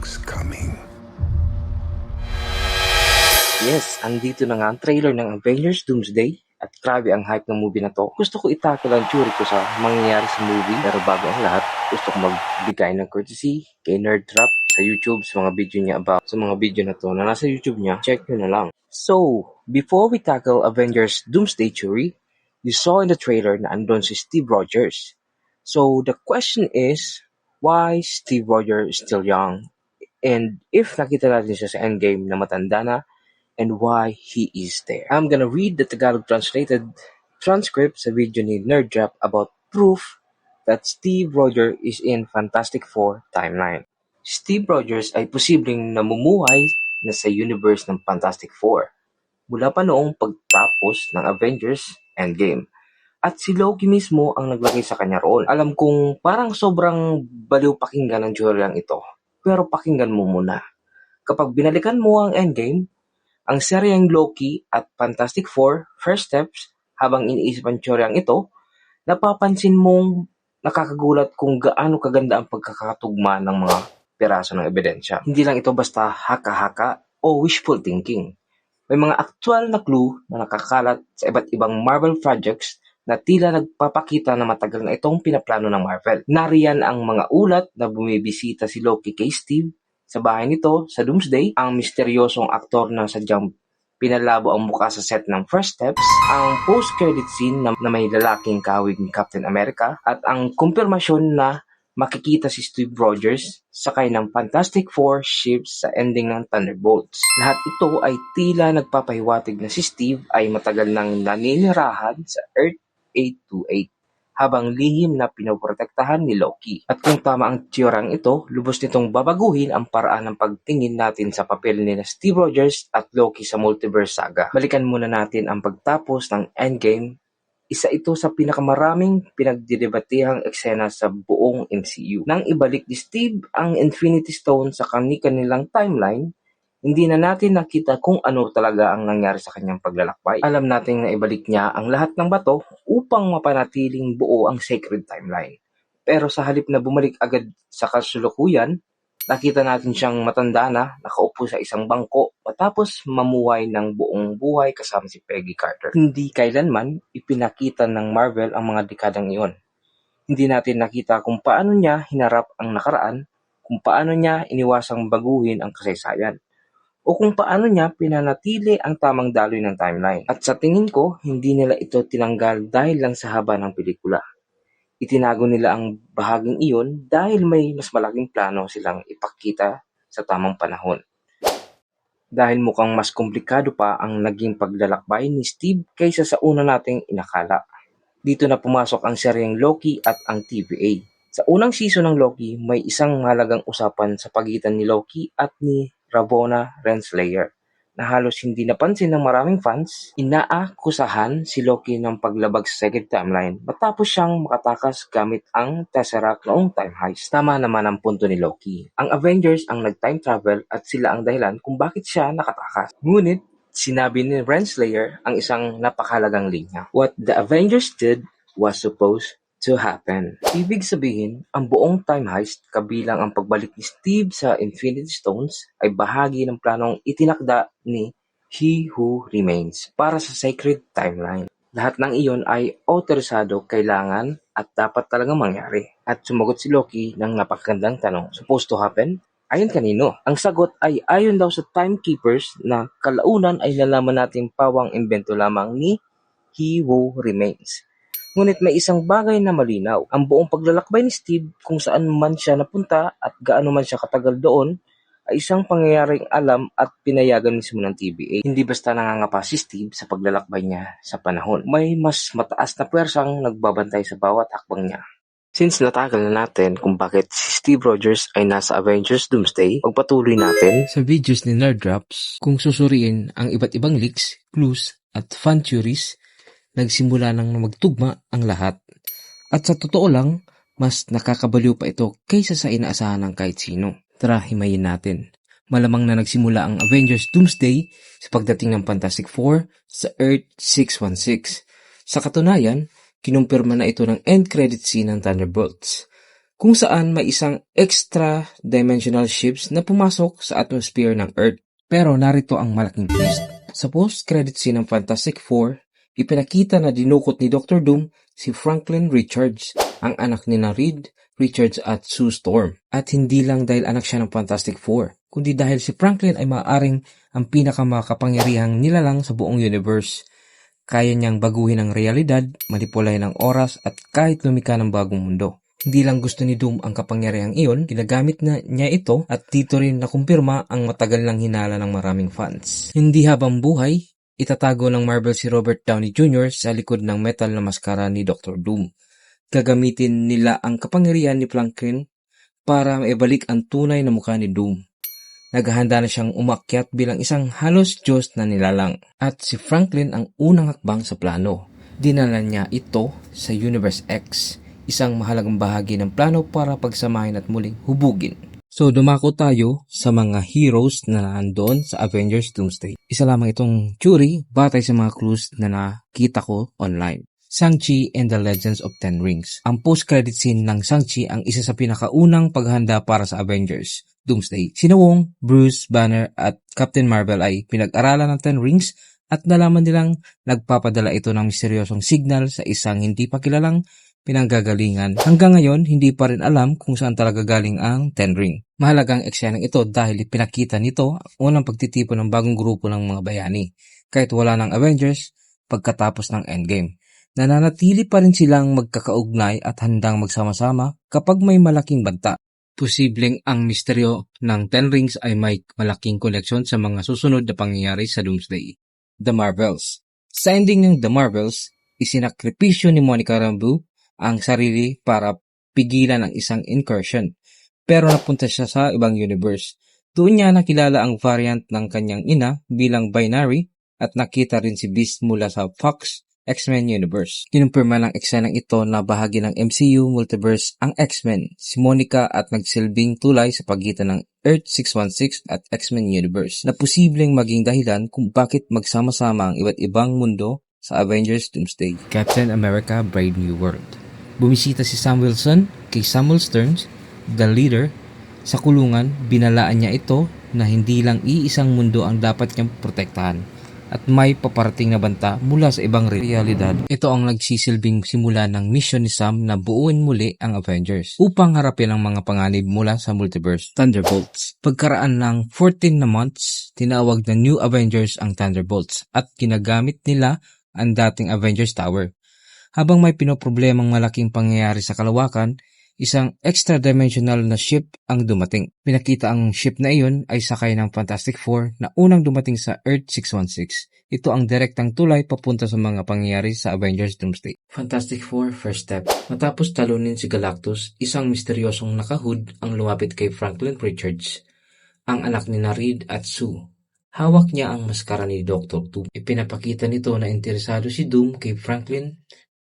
things coming. Yes, andito na nga ang trailer ng Avengers Doomsday at grabe ang hype ng movie na to. Gusto ko itakil ang theory ko sa mangyayari sa movie pero bago ang lahat, gusto ko magbigay ng courtesy kay Nerd Trap sa YouTube sa mga video niya about sa mga video na to na nasa YouTube niya. Check nyo na lang. So, before we tackle Avengers Doomsday theory, you saw in the trailer na andon si Steve Rogers. So, the question is, why Steve Rogers is still young? And if nakita natin siya sa Endgame na matanda na, and why he is there. I'm gonna read the Tagalog translated transcript sa video ni Nerddrop about proof that Steve Rogers is in Fantastic Four timeline. Steve Rogers ay posibleng namumuhay na sa universe ng Fantastic Four mula pa noong pagtapos ng Avengers Endgame. At si Loki mismo ang naglagay sa kanya roon. Alam kong parang sobrang baliw pakinggan ng teoryang ito, pero pakinggan mo muna. Kapag binalikan mo ang Endgame, ang seryeng Loki at Fantastic Four First Steps, habang iniisip ang teoryang ito, napapansin mong nakakagulat kung gaano kaganda ang pagkakatugma ng mga piraso ng ebidensya. Hindi lang ito basta haka-haka o wishful thinking. May mga aktual na clue na nakakalat sa iba't ibang Marvel projects na tila nagpapakita na matagal na itong pinaplano ng Marvel. Nariyan ang mga ulat na bumibisita si Loki kay Steve sa bahay nito sa Doomsday, ang misteryosong aktor na sadyang pinalabo ang mukha sa set ng First Steps, ang post-credit scene na may lalaking kahawig ni Captain America, at ang kumpirmasyon na makikita si Steve Rogers sakay ng Fantastic Four ships sa ending ng Thunderbolts. Lahat ito ay tila nagpapahiwatig na si Steve ay matagal nang naninirahan sa Earth 828. Habang lihim na pinoprotektahan ni Loki. At kung tama ang teoryang ito, lubos nitong babaguhin ang paraan ng pagtingin natin sa papel ni Steve Rogers at Loki sa multiverse saga. Balikan muna natin ang pagtapos ng Endgame. Isa ito sa pinakamaraming pinagdidebatihang eksena sa buong MCU. Nang ibalik ni Steve ang Infinity Stone sa kanilang timeline, hindi na natin nakita kung ano talaga ang nangyari sa kanyang paglalakbay. Alam natin na ibalik niya ang lahat ng bato upang mapanatiling buo ang sacred timeline. Pero sa halip na bumalik agad sa kasulukuyan, nakita natin siyang matanda na nakaupo sa isang bangko matapos mamuhay ng buong buhay kasama si Peggy Carter. Hindi kailanman ipinakita ng Marvel ang mga dekadang iyon. Hindi natin nakita kung paano niya hinarap ang nakaraan, kung paano niya iniwasang baguhin ang kasaysayan, o kung paano niya pinanatili ang tamang daloy ng timeline. At sa tingin ko, hindi nila ito tinanggal dahil lang sa haba ng pelikula. Itinago nila ang bahaging iyon dahil may mas malaking plano silang ipakita sa tamang panahon. Dahil mukhang mas komplikado pa ang naging paglalakbay ni Steve kaysa sa una nating inakala. Dito na pumasok ang seryeng Loki at ang TVA. Sa unang season ng Loki, may isang mahalagang usapan sa pagitan ni Loki at ni Ravonna Renslayer na halos hindi napansin ng maraming fans. Inaakusahan si Loki ng paglabag sa Sacred Timeline matapos siyang makatakas gamit ang Tesseract noong time heist. Tama naman ang punto ni Loki. Ang Avengers ang nag-time travel at sila ang dahilan kung bakit siya nakatakas. Ngunit sinabi ni Renslayer ang isang napakahalagang linya. What the Avengers did was supposed to happen. Ibig sabihin, ang buong time heist kabilang ang pagbalik ni Steve sa Infinity Stones ay bahagi ng planong itinakda ni He Who Remains para sa Sacred Timeline. Lahat ng iyon ay otorisado, kailangan at dapat talagang mangyari. At sumagot si Loki ng napakagandang tanong, supposed to happen? Ayon kanino? Ang sagot ay ayon daw sa timekeepers na kalaunan ay nalaman nating pawang imbento lamang ni He Who Remains. Ngunit may isang bagay na malinaw. Ang buong paglalakbay ni Steve kung saan man siya napunta at gaano man siya katagal doon ay isang pangyayaring alam at pinayagan mismo ng TVA. Hindi basta nangangapa si Steve sa paglalakbay niya sa panahon. May mas mataas na pwersang nagbabantay sa bawat hakbang niya. Since natagal na natin kung bakit si Steve Rogers ay nasa Avengers Doomsday, magpatuloy natin sa videos ni Nerddrops kung susuriin ang iba't ibang leaks, clues at fan theories. Nagsimula nang magtugma ang lahat. At sa totoo lang, mas nakakabaliw pa ito kaysa sa inaasahan ng kahit sino. Tara, himayin natin. Malamang na nagsimula ang Avengers Doomsday sa pagdating ng Fantastic Four sa Earth 616. Sa katunayan, kinumpirma na ito ng end credit scene ng Thunderbolts. kung saan may isang extra-dimensional ships na pumasok sa atmosphere ng Earth. Pero narito ang malaking twist. Sa post-credit scene ng Fantastic Four, ipinakita na dinukot ni Dr. Doom si Franklin Richards, ang anak ni Reed Richards at Sue Storm. At hindi lang dahil anak siya ng Fantastic Four, kundi dahil si Franklin ay maaaring ang pinakamakapangyarihang nilalang sa buong universe. Kaya niyang baguhin ang realidad, manipulahin ang oras at kahit lumika ng bagong mundo. Hindi lang gusto ni Doom ang kapangyarihang iyon, ginagamit na niya ito at dito rin nakumpirma ang matagal ng hinala ng maraming fans. Hindi habang buhay, itatago ng Marvel si Robert Downey Jr. sa likod ng metal na maskara ni Dr. Doom. Gagamitin nila ang kapangyarihan ni Franklin para maibalik ang tunay na mukha ni Doom. Naghahanda na siyang umakyat bilang isang halos Diyos na nilalang. At si Franklin ang unang hakbang sa plano. Dinala niya ito sa Universe X, isang mahalagang bahagi ng plano para pagsamahin at muling hubugin. So dumako tayo sa mga heroes na nandoon sa Avengers Doomsday. Isa lamang itong theory batay sa mga clues na nakita ko online. Shang-Chi and the Legends of Ten Rings. Ang post-credit scene ng Shang-Chi ang isa sa pinakaunang paghahanda para sa Avengers Doomsday. Sina Wong, Bruce Banner at Captain Marvel ay pinag-aralan ng Ten Rings at nalaman nilang nagpapadala ito ng misteryosong signal sa isang hindi pa kilalang pinanggagalingan. Hanggang ngayon, hindi pa rin alam kung saan talaga galing ang Ten Ring. Mahalagang eksenang ito dahil pinakita nito ang unang pagtitipon ng bagong grupo ng mga bayani. Kahit wala ng Avengers pagkatapos ng Endgame. Nananatili pa rin silang magkakaugnay at handang magsama-sama kapag may malaking banta. Posibleng ang misteryo ng Ten Rings ay may malaking koneksyon sa mga susunod na pangyayari sa Doomsday. The Marvels. Sa ending ng The Marvels, isinakripisyo ni Monica Rambeau ang sarili para pigilan ang isang incursion. Pero napunta siya sa ibang universe. Doon niya nakilala ang variant ng kanyang ina bilang binary at nakita rin si Beast mula sa Fox X-Men Universe. Kinumpirma ng eksenang ito na bahagi ng MCU Multiverse ang X-Men, si Monica at nagsilbing tulay sa pagitan ng Earth 616 at X-Men Universe na posibleng maging dahilan kung bakit magsama-sama ang iba't ibang mundo sa Avengers Doomsday. Captain America Brave New World. Bumisita si Sam Wilson kay Samuel Stearns, the leader. Sa kulungan, binalaan niya ito na hindi lang iisang mundo ang dapat niyang protektahan at may paparating na banta mula sa ibang realidad. Ito ang nagsisilbing simula ng mission ni Sam na buuin muli ang Avengers upang harapin ang mga panganib mula sa multiverse. Thunderbolts. Pagkaraan ng 14 na months, tinawag na New Avengers ang Thunderbolts at ginagamit nila ang dating Avengers Tower. Habang may pinoproblemang malaking pangyayari sa kalawakan, isang extra-dimensional na ship ang dumating. Pinakita ang ship na iyon ay sakay ng Fantastic Four na unang dumating sa Earth 616. Ito ang direktang tulay papunta sa mga pangyayari sa Avengers Doomsday. Fantastic Four First Step. Matapos talunin si Galactus, isang misteryosong nakahood ang lumapit kay Franklin Richards, ang anak ni Reed at Sue. Hawak niya ang maskara ni Dr. Doom. Ipinapakita nito na interesado si Doom kay Franklin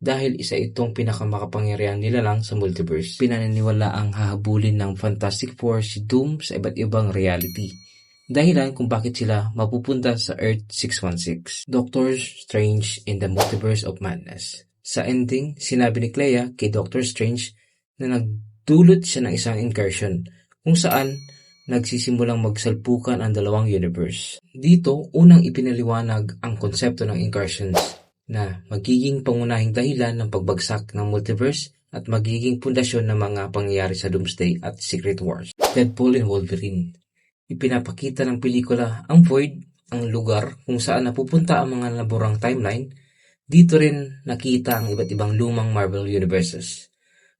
dahil isa itong pinakamakapangyarihang nilalang sa multiverse. Pinaniniwala ang hahabulin ng Fantastic Four si Doom sa iba't ibang reality. Dahilan kung bakit sila mapupunta sa Earth 616. Doctor Strange in the Multiverse of Madness. Sa ending, sinabi ni Clea kay Doctor Strange na nagdulot siya ng isang incursion kung saan nagsisimulang magsalpukan ang dalawang universe. Dito, unang ipinaliwanag ang konsepto ng incursions na magiging pangunahing dahilan ng pagbagsak ng multiverse at magiging pundasyon ng mga pangyayari sa Doomsday at Secret Wars. Deadpool and Wolverine. Ipinapakita ng pelikula ang Void, ang lugar kung saan napupunta ang mga naburang timeline. Dito rin nakita ang iba't ibang lumang Marvel universes.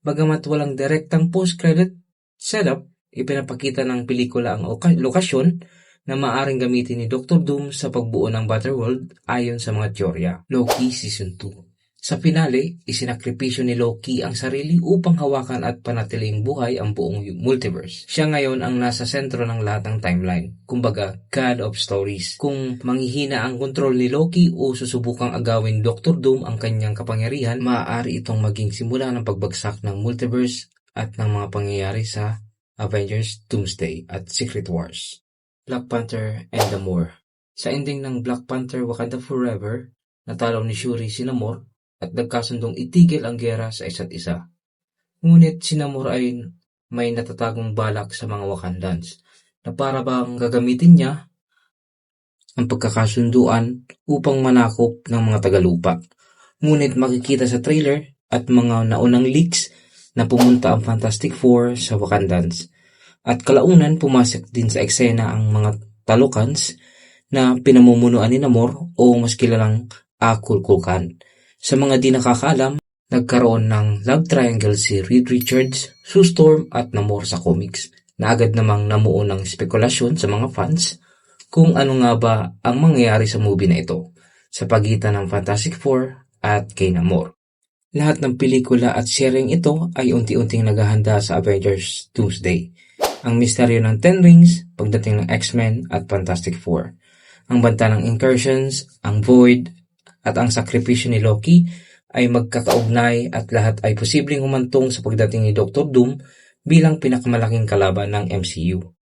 Bagamat walang direktang post-credit setup, ipinapakita ng pelikula ang lokasyon na maaring gamitin ni Dr. Doom sa pagbuo ng Battleworld ayon sa mga teorya. Loki Season 2. Sa finale, isinakripisyo ni Loki ang sarili upang hawakan at panatiling buhay ang buong multiverse. Siya ngayon ang nasa sentro ng lahat ng timeline. Kumbaga, God of Stories. Kung manghihina ang kontrol ni Loki o susubukang agawin Dr. Doom ang kanyang kapangyarihan, maaari itong maging simula ng pagbagsak ng multiverse at ng mga pangyayari sa Avengers Doomsday at Secret Wars. Black Panther and Namor. Sa ending ng Black Panther Wakanda Forever, natalo ni Shuri si Namor at nagkasundong itigil ang giyera sa isa't isa. Ngunit si Namor ay may natatagong balak sa mga Wakandans na para bang gagamitin niya ang pagkakasunduan upang manakop ng mga tagalupa. Ngunit makikita sa trailer at mga naunang leaks na pumunta ang Fantastic Four sa Wakandans. At kalaunan pumasok din sa eksena ang mga Talokans na pinamumunuan ni Namor o mas kilalang Akulkulkan. Sa mga di nakakaalam, nagkaroon ng love triangle si Reed Richards, Sue Storm at Namor sa comics na agad namang namuo ng spekulasyon sa mga fans kung ano nga ba ang mangyayari sa movie na ito sa pagitan ng Fantastic Four at kay Namor. Lahat ng pelikula at seryeng ito ay unti-unting naghahanda sa Avengers Doomsday. Ang misteryo ng Ten Rings, pagdating ng X-Men at Fantastic Four. Ang banta ng Incursions, ang Void, at ang sakripisyo ni Loki ay magkakaugnay at lahat ay posibleng humantong sa pagdating ni Dr. Doom bilang pinakamalaking kalaban ng MCU.